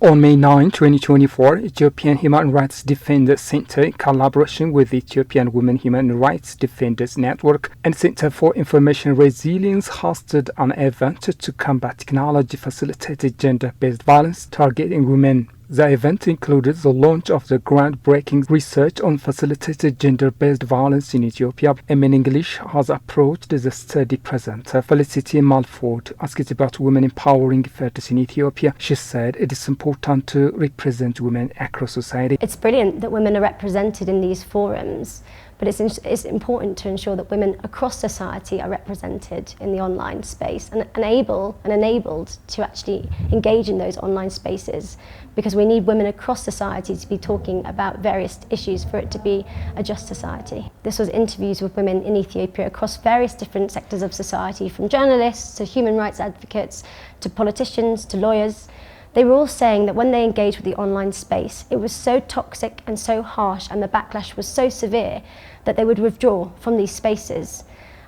On May 9, 2024, Ethiopian Human Rights Defenders Center, in collaboration with the Ethiopian Women Human Rights Defenders Network and Center for Information Resilience, hosted an event to combat technology-facilitated gender-based violence targeting women. The event included the launch of the groundbreaking research on facilitated gender-based violence in Ethiopia. AMN English has approached the study presenter Felicity Malford, asked about women empowering efforts in Ethiopia. She said it is important to represent women across society. It's brilliant that women are represented in these forums, but it's important to ensure that women across society are represented in the online space and enabled to actually engage in those online spaces, because we need women across society to be talking about various issues for it to be a just society. This was interviews with women in Ethiopia across various different sectors of society, from journalists to human rights advocates to politicians to lawyers. They were all saying that when they engaged with the online space, it was so toxic and so harsh, and the backlash was so severe that they would withdraw from these spaces.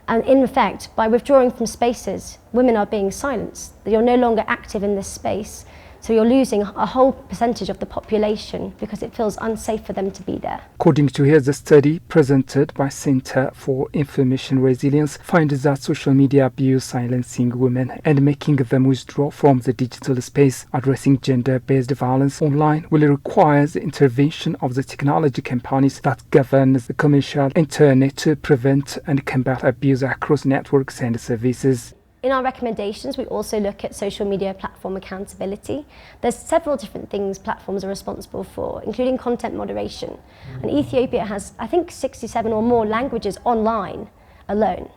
And in effect, by withdrawing from spaces, women are being silenced. You're no longer active in this space, so you're losing a whole percentage of the population because it feels unsafe for them to be there. According to the study presented by Center for Information Resilience, finds that social media abuse silencing women and making them withdraw from the digital space. Addressing gender-based violence online will require the intervention of the technology companies that govern the commercial internet to prevent and combat abuse across networks and services. In our recommendations, we also look at social media platform accountability. There's several different things platforms are responsible for, including content moderation. And Ethiopia has, I think, 67 or more languages online alone.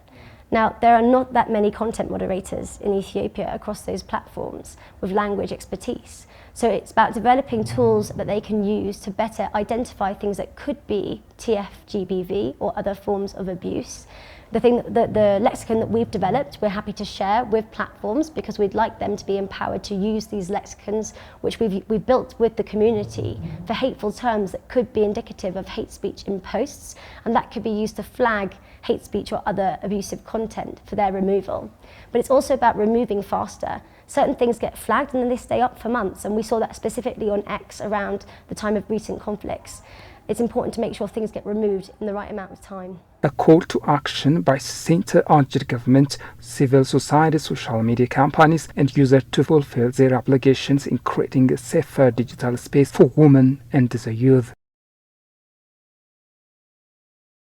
Now, there are not that many content moderators in Ethiopia across those platforms with language expertise. So it's about developing tools that they can use to better identify things that could be TF-GBV or other forms of abuse. The lexicon that we've developed, we're happy to share with platforms because we'd like them to be empowered to use these lexicons, which we've built with the community, for hateful terms that could be indicative of hate speech in posts, and that could be used to flag hate speech or other abusive content for their removal. But it's also about removing faster. Certain things get flagged and then they stay up for months, and we saw that specifically on X around the time of recent conflicts. It's important to make sure things get removed in the right amount of time. A call to action by Center urged government, civil society, social media companies and users to fulfill their obligations in creating a safer digital space for women and the youth.